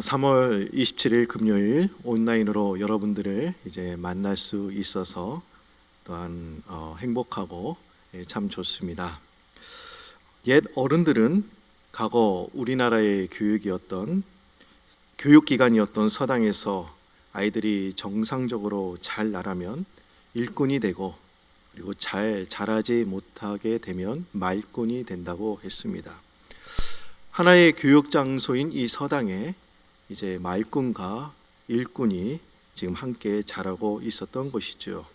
3월 27일 금요일 온라인으로 여러분들을 이제 만날 수 있어서 또한 행복하고 참 좋습니다. 옛 어른들은 과거 우리나라의 교육기관이었던 서당에서 아이들이 정상적으로 잘 나가면 일꾼이 되고, 그리고 잘 자라지 못하게 되면 말꾼이 된다고 했습니다. 하나의 교육 장소인 이 서당에 이제 말꾼과 일꾼이 지금 함께 자라고 있었던 것이죠.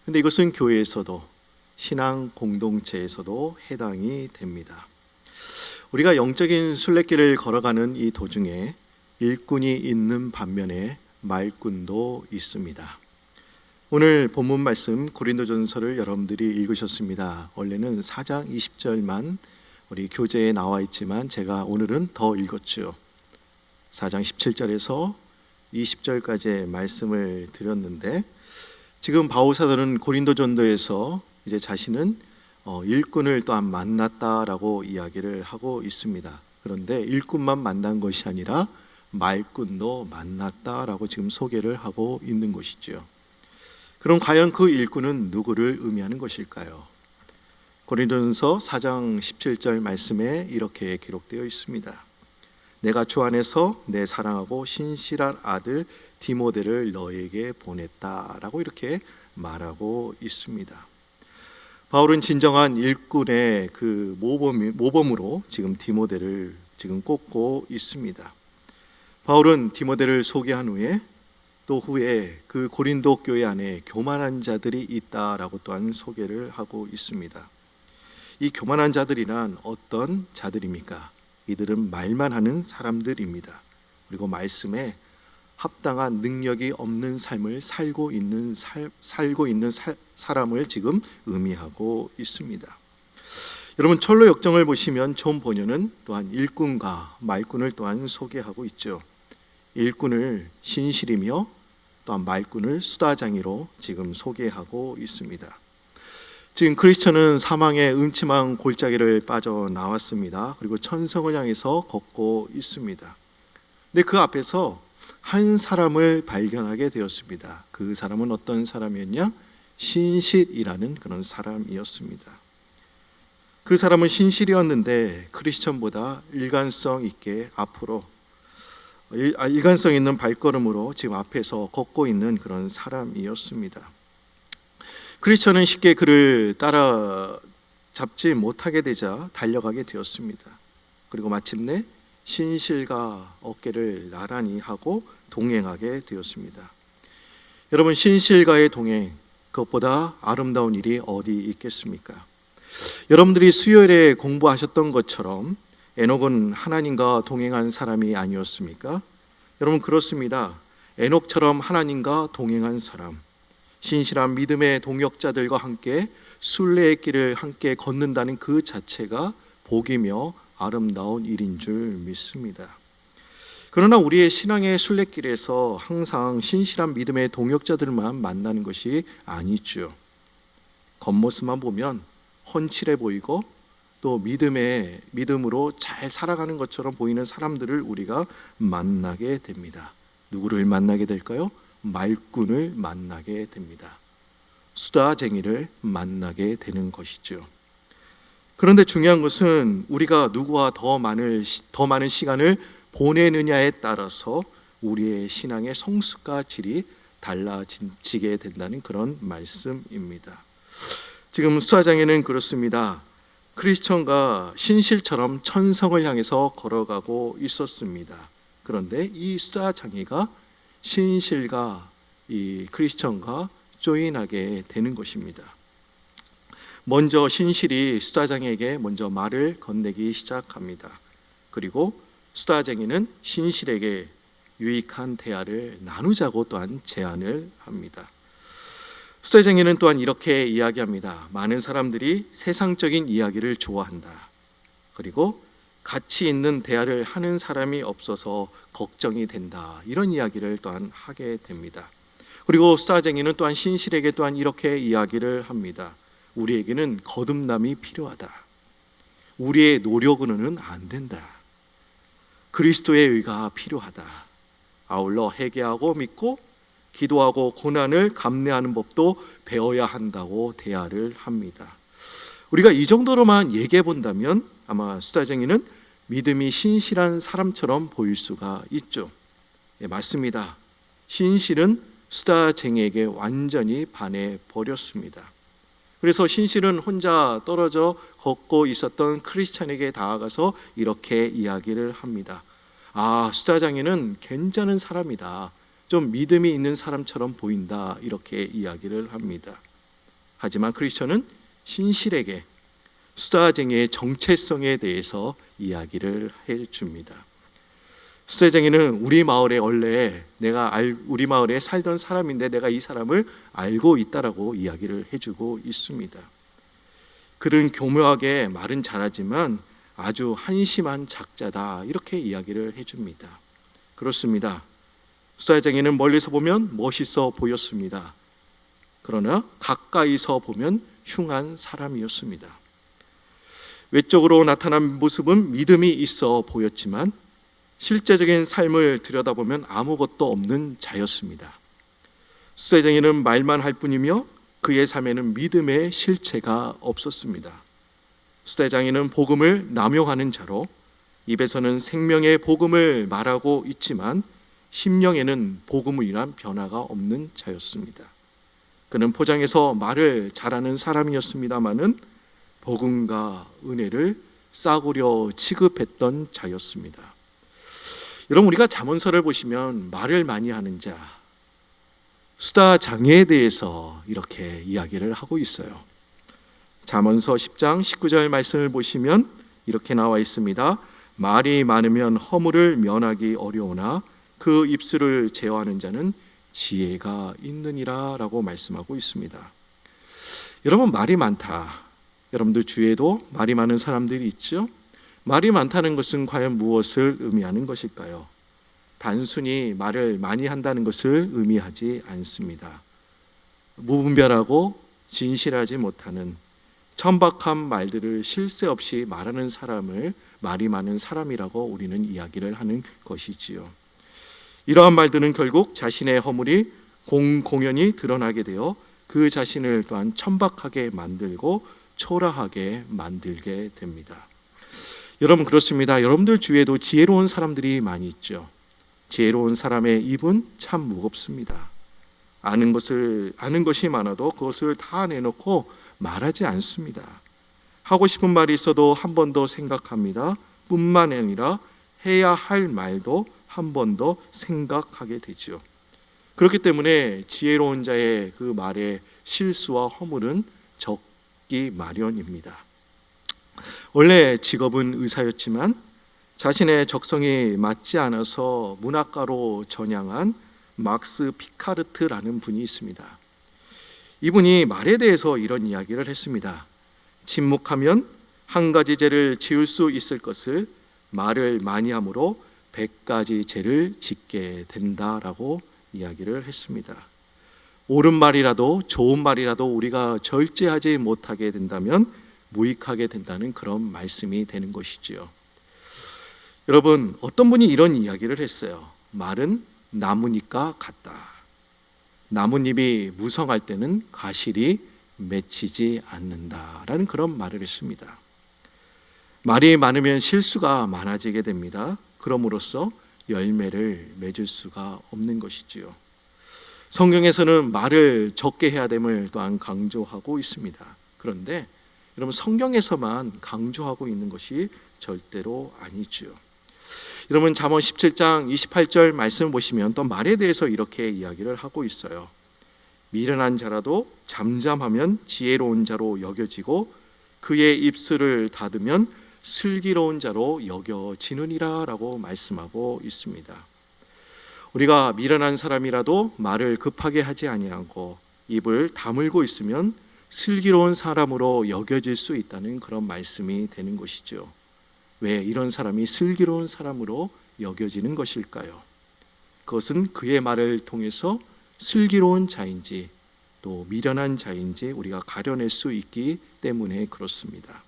근데 이것은 교회에서도 신앙 공동체에서도 해당이 됩니다. 우리가 영적인 순례길을 걸어가는 이 도중에 일꾼이 있는 반면에 말꾼도 있습니다. 오늘 본문 말씀 고린도전서를 여러분들이 읽으셨습니다. 원래는 4장 20절만 우리 교재에 나와 있지만 제가 오늘은 더 읽었죠. 4장 17절에서 20절까지의 말씀을 드렸는데, 지금 바울 사도는 고린도 전도에서 이제 자신은 일꾼을 또한 만났다라고 이야기를 하고 있습니다. 그런데 일꾼만 만난 것이 아니라 말꾼도 만났다라고 지금 소개를 하고 있는 것이죠. 그럼 과연 그 일꾼은 누구를 의미하는 것일까요? 고린도전서 4장 17절 말씀에 이렇게 기록되어 있습니다. 내가 주 안에서 내 사랑하고 신실한 아들 디모데를 너에게 보냈다라고 이렇게 말하고 있습니다. 바울은 진정한 일꾼의 그 모범으로 지금 디모데를 지금 꼽고 있습니다. 바울은 디모데를 소개한 후에 또 후에 그 고린도 교회 안에 교만한 자들이 있다라고 또한 소개를 하고 있습니다. 이 교만한 자들이란 어떤 자들입니까? 이들은 말만 하는 사람들입니다. 그리고 말씀에 합당한 능력이 없는 삶을 살고 있는 사람을 지금 의미하고 있습니다. 여러분, 철로 역정을 보시면 존 번연은 또한 일꾼과 말꾼을 또한 소개하고 있죠. 일꾼을 신실이며 또한 말꾼을 수다장이로 지금 소개하고 있습니다. 지금 크리스천은 사망의 음침한 골짜기를 빠져나왔습니다. 그리고 천성을 향해서 걷고 있습니다. 근데 그 앞에서 한 사람을 발견하게 되었습니다. 그 사람은 어떤 사람이었냐? 신실이라는 그런 사람이었습니다. 그 사람은 신실이었는데 크리스천보다 일관성 있는 발걸음으로 지금 앞에서 걷고 있는 그런 사람이었습니다. 크리스천은 쉽게 그를 따라잡지 못하게 되자 달려가게 되었습니다. 그리고 마침내 신실과 어깨를 나란히 하고 동행하게 되었습니다. 여러분, 신실과의 동행, 그것보다 아름다운 일이 어디 있겠습니까? 여러분들이 수요일에 공부하셨던 것처럼 에녹은 하나님과 동행한 사람이 아니었습니까? 여러분, 그렇습니다. 에녹처럼 하나님과 동행한 사람, 신실한 믿음의 동역자들과 함께 순례의 길을 함께 걷는다는 그 자체가 복이며 아름다운 일인 줄 믿습니다. 그러나 우리의 신앙의 순례길에서 항상 신실한 믿음의 동역자들만 만나는 것이 아니죠. 겉모습만 보면 헌칠해 보이고 또 믿음으로 잘 살아가는 것처럼 보이는 사람들을 우리가 만나게 됩니다. 누구를 만나게 될까요? 말꾼을 만나게 됩니다. 수다쟁이를 만나게 되는 것이죠. 그런데 중요한 것은 우리가 누구와 더 많은 시간을 보내느냐에 따라서 우리의 신앙의 성숙과 질이 달라지게 된다는 그런 말씀입니다. 지금 수다쟁이는 그렇습니다. 크리스천과 신실처럼 천성을 향해서 걸어가고 있었습니다. 그런데 이 수다쟁이가 신실과 이 크리스천과 조인하게 되는 것입니다. 먼저 신실이 수다쟁이에게 먼저 말을 건네기 시작합니다. 그리고 수다쟁이는 신실에게 유익한 대화를 나누자고 또한 제안을 합니다. 수다쟁이는 또한 이렇게 이야기합니다. 많은 사람들이 세상적인 이야기를 좋아한다. 그리고 가치 있는 대화를 하는 사람이 없어서 걱정이 된다. 이런 이야기를 또한 하게 됩니다. 그리고 수다쟁이는 또한 신실에게 또한 이렇게 이야기를 합니다. 우리에게는 거듭남이 필요하다. 우리의 노력으로는 안 된다. 그리스도의 의가 필요하다. 아울러 회개하고 믿고 기도하고 고난을 감내하는 법도 배워야 한다고 대화를 합니다. 우리가 이 정도로만 얘기해 본다면 아마 수다쟁이는 믿음이 신실한 사람처럼 보일 수가 있죠. 네, 맞습니다. 신실은 수다쟁이에게 완전히 반해 버렸습니다. 그래서 신실은 혼자 떨어져 걷고 있었던 크리스찬에게 다가가서 이렇게 이야기를 합니다. 수다쟁이는 괜찮은 사람이다. 좀 믿음이 있는 사람처럼 보인다. 이렇게 이야기를 합니다. 하지만 크리스찬은 신실에게 수다쟁이의 정체성에 대해서 이야기를 해줍니다. 수다쟁이는 우리 마을에 원래 우리 마을에 살던 사람인데 내가 이 사람을 알고 있다라고 이야기를 해주고 있습니다. 그는 교묘하게 말은 잘하지만 아주 한심한 작자다 이렇게 이야기를 해줍니다. 그렇습니다. 수다쟁이는 멀리서 보면 멋있어 보였습니다. 그러나 가까이서 보면 흉한 사람이었습니다. 외적으로 나타난 모습은 믿음이 있어 보였지만 실제적인 삶을 들여다보면 아무것도 없는 자였습니다. 수다쟁이는 말만 할 뿐이며 그의 삶에는 믿음의 실체가 없었습니다. 수다쟁이는 복음을 남용하는 자로 입에서는 생명의 복음을 말하고 있지만 심령에는 복음을 위한 변화가 없는 자였습니다. 그는 포장해서 말을 잘하는 사람이었습니다마는 복음과 은혜를 싸구려 취급했던 자였습니다. 여러분, 우리가 잠언서를 보시면 말을 많이 하는 자, 수다장애에 대해서 이렇게 이야기를 하고 있어요. 잠언서 10장 19절 말씀을 보시면 이렇게 나와 있습니다. 말이 많으면 허물을 면하기 어려우나 그 입술을 제어하는 자는 지혜가 있느니라 라고 말씀하고 있습니다. 여러분, 말이 많다. 여러분들 주위에도 말이 많은 사람들이 있죠? 말이 많다는 것은 과연 무엇을 의미하는 것일까요? 단순히 말을 많이 한다는 것을 의미하지 않습니다. 무분별하고 진실하지 못하는 천박한 말들을 쉴 새 없이 말하는 사람을 말이 많은 사람이라고 우리는 이야기를 하는 것이지요. 이러한 말들은 결국 자신의 허물이 공공연히 드러나게 되어 그 자신을 또한 천박하게 만들고 초라하게 만들게 됩니다. 여러분, 그렇습니다. 여러분들 주위에도 지혜로운 사람들이 많이 있죠. 지혜로운 사람의 입은 참 무겁습니다. 아는 것이 많아도 그것을 다 내놓고 말하지 않습니다. 하고 싶은 말이 있어도 한 번 더 생각합니다. 뿐만 아니라 해야 할 말도 한 번 더 생각하게 되죠. 그렇기 때문에 지혜로운 자의 그 말의 실수와 허물은 적기 마련입니다. 원래 직업은 의사였지만 자신의 적성이 맞지 않아서 문학가로 전향한 막스 피카르트라는 분이 있습니다. 이분이 말에 대해서 이런 이야기를 했습니다. 침묵하면 한 가지 죄를 지을 수 있을 것을 말을 많이 함으로 100가지 죄를 짓게 된다라고 이야기를 했습니다. 옳은 말이라도 좋은 말이라도 우리가 절제하지 못하게 된다면 무익하게 된다는 그런 말씀이 되는 것이지요. 여러분, 어떤 분이 이런 이야기를 했어요. 말은 나뭇잎과 같다. 나뭇잎이 무성할 때는 가실이 맺히지 않는다라는 그런 말을 했습니다. 말이 많으면 실수가 많아지게 됩니다. 그럼으로써 열매를 맺을 수가 없는 것이지요. 성경에서는 말을 적게 해야 됨을 또한 강조하고 있습니다. 그런데 여러분, 성경에서만 강조하고 있는 것이 절대로 아니죠. 여러분, 잠언 17장 28절 말씀 보시면 또 말에 대해서 이렇게 이야기를 하고 있어요. 미련한 자라도 잠잠하면 지혜로운 자로 여겨지고 그의 입술을 닫으면 슬기로운 자로 여겨지느니라 라고 말씀하고 있습니다. 우리가 미련한 사람이라도 말을 급하게 하지 아니하고 입을 다물고 있으면 슬기로운 사람으로 여겨질 수 있다는 그런 말씀이 되는 것이죠. 왜 이런 사람이 슬기로운 사람으로 여겨지는 것일까요? 그것은 그의 말을 통해서 슬기로운 자인지 또 미련한 자인지 우리가 가려낼 수 있기 때문에 그렇습니다.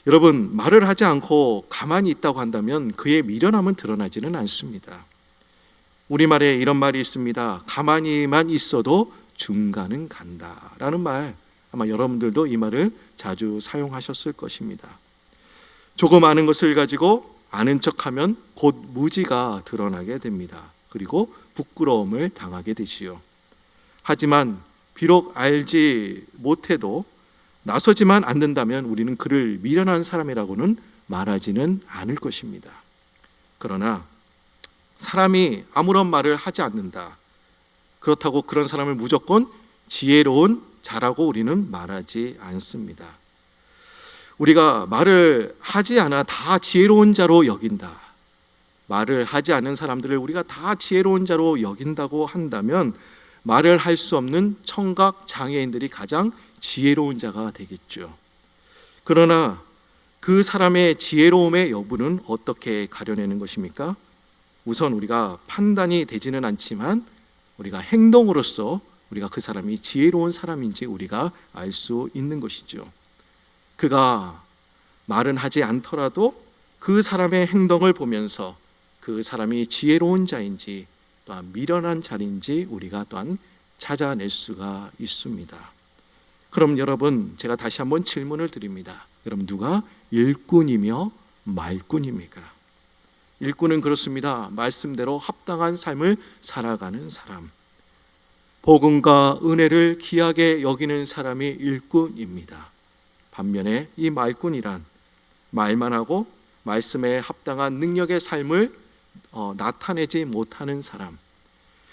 여러분, 말을 하지 않고 가만히 있다고 한다면 그의 미련함은 드러나지는 않습니다. 우리말에 이런 말이 있습니다. 가만히만 있어도 중간은 간다 라는 말, 아마 여러분들도 이 말을 자주 사용하셨을 것입니다. 조금 아는 것을 가지고 아는 척하면 곧 무지가 드러나게 됩니다. 그리고 부끄러움을 당하게 되지요. 하지만 비록 알지 못해도 나서지만 않는다면 우리는 그를 미련한 사람이라고는 말하지는 않을 것입니다. 그러나 사람이 아무런 말을 하지 않는다, 그렇다고 그런 사람을 무조건 지혜로운 자라고 우리는 말하지 않습니다. 우리가 말을 하지 않아 다 지혜로운 자로 여긴다, 말을 하지 않는 사람들을 우리가 다 지혜로운 자로 여긴다고 한다면 말을 할 수 없는 청각 장애인들이 가장 지혜로운 자가 되겠죠. 그러나 그 사람의 지혜로움의 여부는 어떻게 가려내는 것입니까? 우선 우리가 판단이 되지는 않지만 우리가 행동으로써 우리가 그 사람이 지혜로운 사람인지 우리가 알 수 있는 것이죠. 그가 말은 하지 않더라도 그 사람의 행동을 보면서 그 사람이 지혜로운 자인지 또한 미련한 자인지 우리가 또한 찾아낼 수가 있습니다. 그럼 여러분, 제가 다시 한번 질문을 드립니다. 여러분, 누가 일꾼이며 말꾼입니까? 일꾼은 그렇습니다. 말씀대로 합당한 삶을 살아가는 사람, 복음과 은혜를 귀하게 여기는 사람이 일꾼입니다. 반면에 이 말꾼이란 말만 하고 말씀에 합당한 능력의 삶을 나타내지 못하는 사람,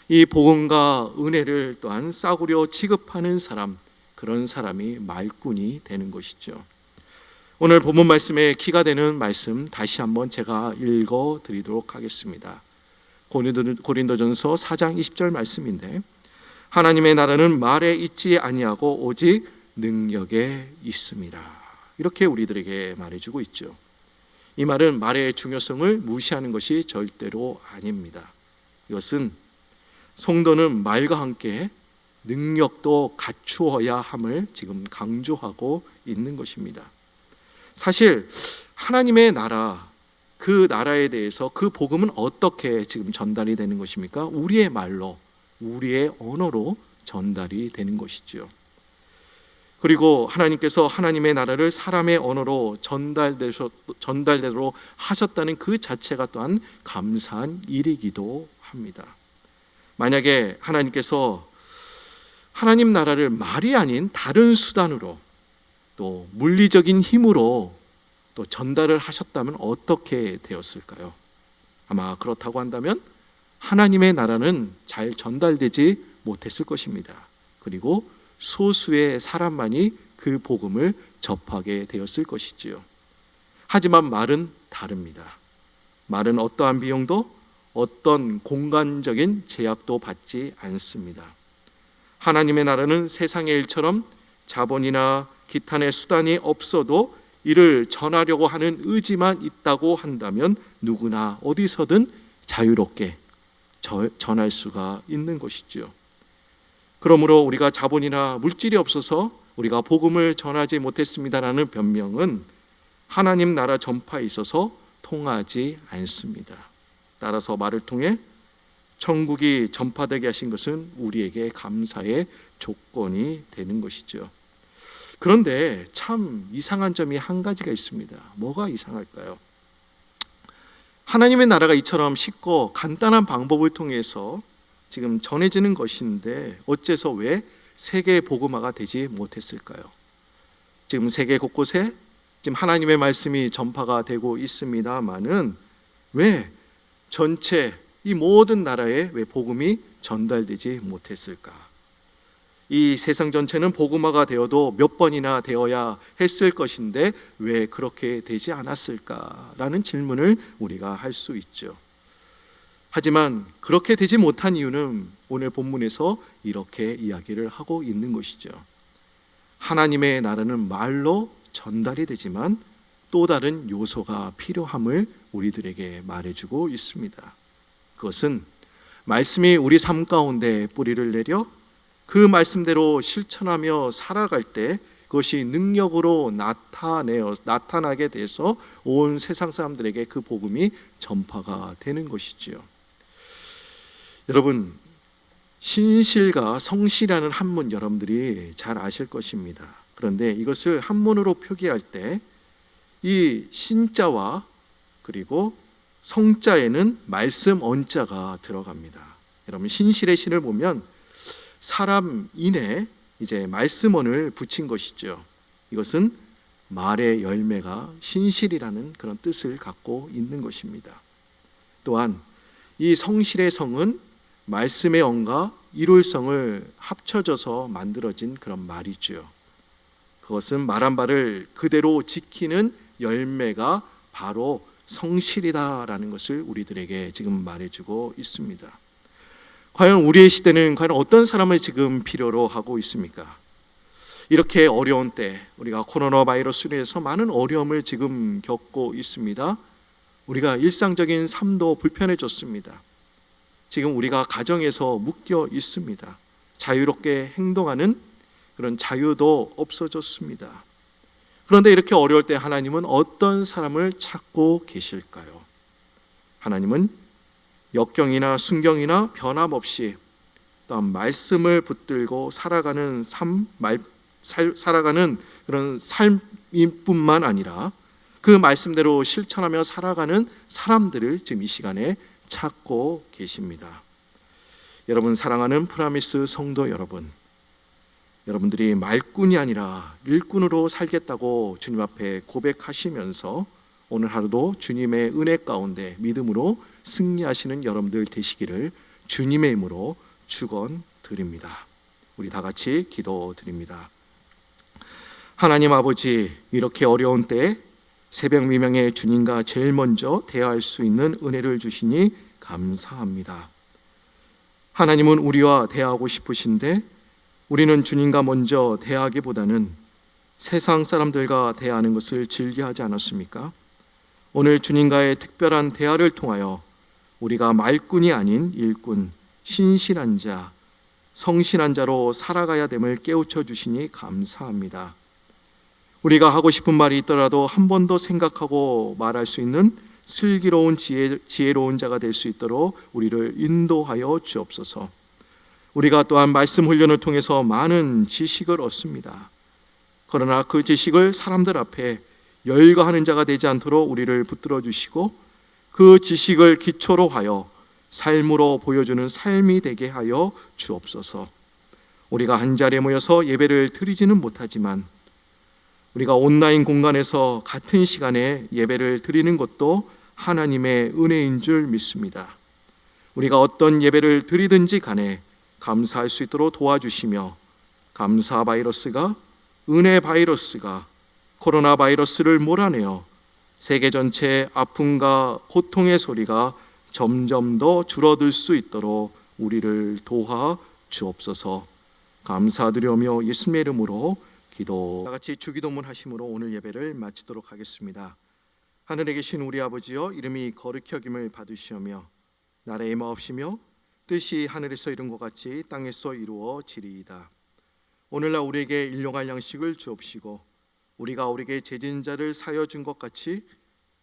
이 복음과 은혜를 또한 싸구려 취급하는 사람, 그런 사람이 말꾼이 되는 것이죠. 오늘 본문 말씀에 키가 되는 말씀 다시 한번 제가 읽어 드리도록 하겠습니다. 고린도전서 4장 20절 말씀인데, 하나님의 나라는 말에 있지 아니하고 오직 능력에 있습니다, 이렇게 우리들에게 말해주고 있죠. 이 말은 말의 중요성을 무시하는 것이 절대로 아닙니다. 이것은 성도는 말과 함께 능력도 갖추어야 함을 지금 강조하고 있는 것입니다. 사실 하나님의 나라, 그 나라에 대해서 그 복음은 어떻게 지금 전달이 되는 것입니까? 우리의 말로, 우리의 언어로 전달이 되는 것이죠. 그리고 하나님께서 하나님의 나라를 사람의 언어로 전달되도록 하셨다는 그 자체가 또한 감사한 일이기도 합니다. 만약에 하나님께서 하나님 나라를 말이 아닌 다른 수단으로 또 물리적인 힘으로 또 전달을 하셨다면 어떻게 되었을까요? 아마 그렇다고 한다면 하나님의 나라는 잘 전달되지 못했을 것입니다. 그리고 소수의 사람만이 그 복음을 접하게 되었을 것이지요. 하지만 말은 다릅니다. 말은 어떠한 비용도 어떤 공간적인 제약도 받지 않습니다. 하나님의 나라는 세상의 일처럼 자본이나 기타의 수단이 없어도 이를 전하려고 하는 의지만 있다고 한다면 누구나 어디서든 자유롭게 전할 수가 있는 것이죠. 그러므로 우리가 자본이나 물질이 없어서 우리가 복음을 전하지 못했습니다라는 변명은 하나님 나라 전파에 있어서 통하지 않습니다. 따라서 말을 통해 천국이 전파되게 하신 것은 우리에게 감사의 조건이 되는 것이죠. 그런데 참 이상한 점이 한 가지가 있습니다. 뭐가 이상할까요? 하나님의 나라가 이처럼 쉽고 간단한 방법을 통해서 지금 전해지는 것인데 어째서 왜 세계 복음화가 되지 못했을까요? 지금 세계 곳곳에 지금 하나님의 말씀이 전파가 되고 있습니다만은 왜 전체 이 모든 나라에 왜 복음이 전달되지 못했을까? 이 세상 전체는 복음화가 되어도 몇 번이나 되어야 했을 것인데 왜 그렇게 되지 않았을까라는 질문을 우리가 할 수 있죠. 하지만 그렇게 되지 못한 이유는 오늘 본문에서 이렇게 이야기를 하고 있는 것이죠. 하나님의 나라는 말로 전달이 되지만 또 다른 요소가 필요함을 우리들에게 말해주고 있습니다. 그것은 말씀이 우리 삶 가운데 뿌리를 내려 그 말씀대로 실천하며 살아갈 때 그것이 능력으로 나타나게 돼서 온 세상 사람들에게 그 복음이 전파가 되는 것이지요. 여러분, 신실과 성실이라는 한문 여러분들이 잘 아실 것입니다. 그런데 이것을 한문으로 표기할 때 이 신자와 그리고 성자에는 말씀 언자가 들어갑니다. 여러분, 신실의 신을 보면 사람인에 이제 말씀언을 붙인 것이죠. 이것은 말의 열매가 신실이라는 그런 뜻을 갖고 있는 것입니다. 또한 이 성실의 성은 말씀의 언과 이룰성을 합쳐져서 만들어진 그런 말이죠. 그것은 말한 바를 그대로 지키는 열매가 바로 성실이다라는 것을 우리들에게 지금 말해주고 있습니다. 과연 우리의 시대는 과연 어떤 사람을 지금 필요로 하고 있습니까? 이렇게 어려운 때 우리가 코로나 바이러스로 해서 많은 어려움을 지금 겪고 있습니다. 우리가 일상적인 삶도 불편해졌습니다. 지금 우리가 가정에서 묶여 있습니다. 자유롭게 행동하는 그런 자유도 없어졌습니다. 그런데 이렇게 어려울 때 하나님은 어떤 사람을 찾고 계실까요? 하나님은 역경이나 순경이나 변함없이 또한 말씀을 붙들고 살아가는 살아가는 그런 삶일 뿐만 아니라 그 말씀대로 실천하며 살아가는 사람들을 지금 이 시간에 찾고 계십니다. 여러분, 사랑하는 프라미스 성도 여러분, 여러분들이 말꾼이 아니라 일꾼으로 살겠다고 주님 앞에 고백하시면서 오늘 하루도 주님의 은혜 가운데 믿음으로 승리하시는 여러분들 되시기를 주님의 이름으로 축원드립니다. 우리 다 같이 기도드립니다. 하나님 아버지, 이렇게 어려운 때에 새벽 미명에 주님과 제일 먼저 대화할 수 있는 은혜를 주시니 감사합니다. 하나님은 우리와 대화하고 싶으신데 우리는 주님과 먼저 대화하기보다는 세상 사람들과 대화하는 것을 즐겨하지 않았습니까? 오늘 주님과의 특별한 대화를 통하여 우리가 말꾼이 아닌 일꾼, 신실한 자, 성실한 자로 살아가야 됨을 깨우쳐 주시니 감사합니다. 우리가 하고 싶은 말이 있더라도 한 번 더 생각하고 말할 수 있는 슬기로운 지혜로운 자가 될 수 있도록 우리를 인도하여 주옵소서. 우리가 또한 말씀 훈련을 통해서 많은 지식을 얻습니다. 그러나 그 지식을 사람들 앞에 열거하는 자가 되지 않도록 우리를 붙들어 주시고 그 지식을 기초로 하여 삶으로 보여주는 삶이 되게 하여 주옵소서. 우리가 한자리에 모여서 예배를 드리지는 못하지만 우리가 온라인 공간에서 같은 시간에 예배를 드리는 것도 하나님의 은혜인 줄 믿습니다. 우리가 어떤 예배를 드리든지 간에 감사할 수 있도록 도와주시며 감사 바이러스가, 은혜 바이러스가 코로나 바이러스를 몰아내어 세계 전체의 아픔과 고통의 소리가 점점 더 줄어들 수 있도록 우리를 도와 주옵소서. 감사드리며 예수님의 이름으로 기도. 다 같이 주기도문 하심으로 오늘 예배를 마치도록 하겠습니다. 하늘에 계신 우리 아버지여, 이름이 거룩히 여김을 받으시오며 나라의 마옵시며 뜻이 하늘에서 이룬 것 같이 땅에서 이루어지리이다. 오늘날 우리에게 일용할 양식을 주옵시고 우리가 우리에게 죄진 자를 사하여 준 것 같이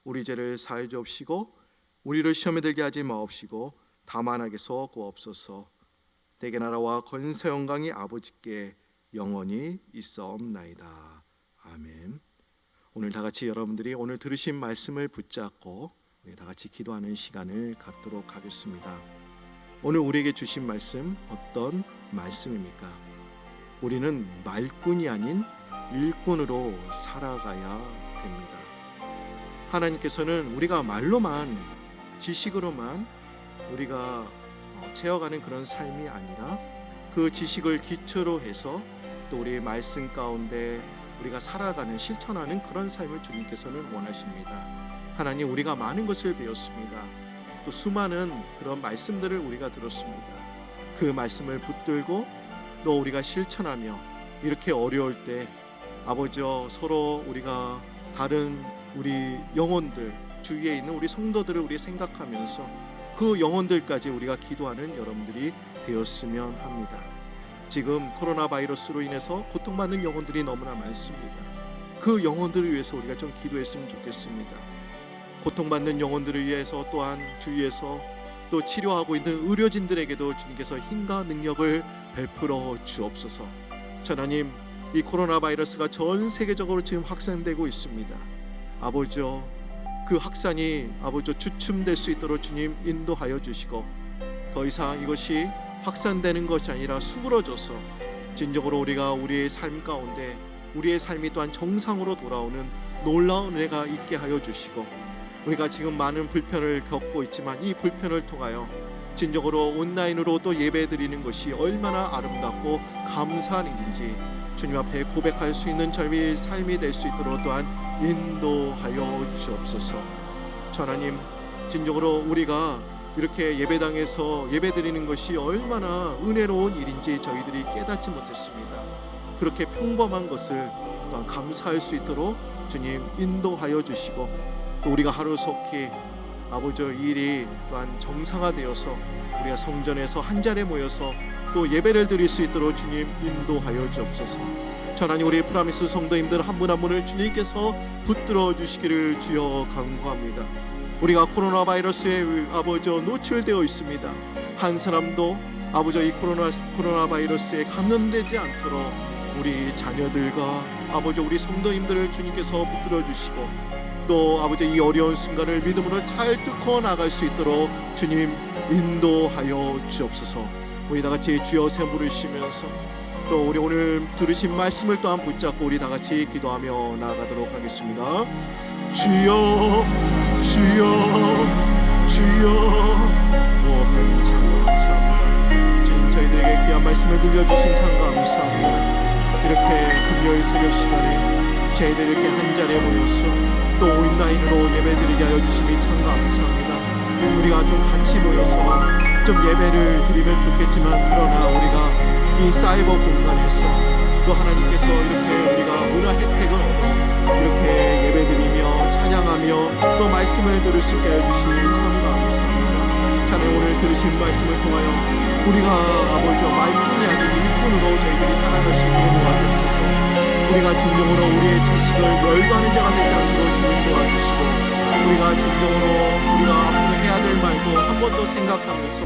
우리 죄를 사하여 주옵시고 우리를 시험에 들게 하지 마옵시고 다만 악에서 구하옵소서. 대개 나라와 권세 영광이 아버지께 영원히 있사옵나이다. 아멘. 오늘 다 같이 여러분들이 오늘 들으신 말씀을 붙잡고 우리 다 같이 기도하는 시간을 갖도록 하겠습니다. 오늘 우리에게 주신 말씀 어떤 말씀입니까? 우리는 말꾼이 아닌 일꾼으로 살아가야 됩니다. 하나님께서는 우리가 말로만, 지식으로만 우리가 채워가는 그런 삶이 아니라 그 지식을 기초로 해서 또 우리의 말씀 가운데 우리가 살아가는, 실천하는 그런 삶을 주님께서는 원하십니다. 하나님, 우리가 많은 것을 배웠습니다. 또 수많은 그런 말씀들을 우리가 들었습니다. 그 말씀을 붙들고 또 우리가 실천하며 이렇게 어려울 때 아버지여, 서로 우리가 다른 우리 영혼들, 주위에 있는 우리 성도들을 우리 생각하면서 그 영혼들까지 우리가 기도하는 여러분들이 되었으면 합니다. 지금 코로나 바이러스로 인해서 고통받는 영혼들이 너무나 많습니다. 그 영혼들을 위해서 우리가 좀 기도했으면 좋겠습니다. 고통받는 영혼들을 위해서 또한 주위에서 또 치료하고 있는 의료진들에게도 주님께서 힘과 능력을 베풀어 주옵소서. 하나님, 이 코로나 바이러스가 전 세계적으로 지금 확산되고 있습니다. 아버지요, 그 확산이 아버지요 주춤될 수 있도록 주님 인도하여 주시고, 더 이상 이것이 확산되는 것이 아니라 수그러져서 진정으로 우리가 우리의 삶 가운데 우리의 삶이 또한 정상으로 돌아오는 놀라운 은혜가 있게 하여 주시고, 우리가 지금 많은 불편을 겪고 있지만 이 불편을 통하여 진정으로 온라인으로 또 예배드리는 것이 얼마나 아름답고 감사한 일인지 주님 앞에 고백할 수 있는 저희 삶이 될 수 있도록 또한 인도하여 주옵소서. 하나님, 진정으로 우리가 이렇게 예배당에서 예배드리는 것이 얼마나 은혜로운 일인지 저희들이 깨닫지 못했습니다. 그렇게 평범한 것을 또한 감사할 수 있도록 주님 인도하여 주시고, 또 우리가 하루속히 아버지 일이 또한 정상화되어서 우리가 성전에서 한 자리에 모여서 또 예배를 드릴 수 있도록 주님 인도하여 주옵소서. 하나님, 우리 프라미스 성도님들 한 분 한 분을 주님께서 붙들어 주시기를 주여 간구합니다. 우리가 코로나 바이러스에 아버지 노출되어 있습니다. 한 사람도 아버지 이 코로나 바이러스에 감염되지 않도록 우리 자녀들과 아버지 우리 성도님들을 주님께서 붙들어 주시고, 또 아버지 이 어려운 순간을 믿음으로 잘 뚫고 나갈 수 있도록 주님 인도하여 주옵소서. 우리 다 같이 주여 세 부르시면서 또 우리 오늘 들으신 말씀을 또한 붙잡고 우리 다 같이 기도하며 나아가도록 하겠습니다. 주여 주여 주여. 하나님 참 감사합니다. 주님, 저희들에게 귀한 말씀을 들려주신 참 감사합니다. 이렇게 금요일 새벽 시간에 저희들 이렇게 한 자리에 모여서 또 온라인으로 예배드리게 하여 주심이 참 감사합니다. 우리가 좀 같이 모여서 좀 예배를 드리면 좋겠지만, 그러나 우리가 이 사이버 공간에서 또 하나님께서 이렇게 우리가 문화 혜택을 얻어 이렇게 예배드리며 찬양하며 또 말씀을 들을 수 있게 해주시니 참 감사합니다. 하나님, 오늘 들으신 말씀을 통하여 우리가 아버지 말뿐이 아닌 일꾼으로 저희들이 살아갈 수 있도록 도와주옵소서. 우리가 진정으로 우리의 자식을 멸도하는 자가 되지 않도록 주님 도와주시고, 우리가 진정으로 우리가 앞으로 해야 될 말도 한 번 더 생각하면서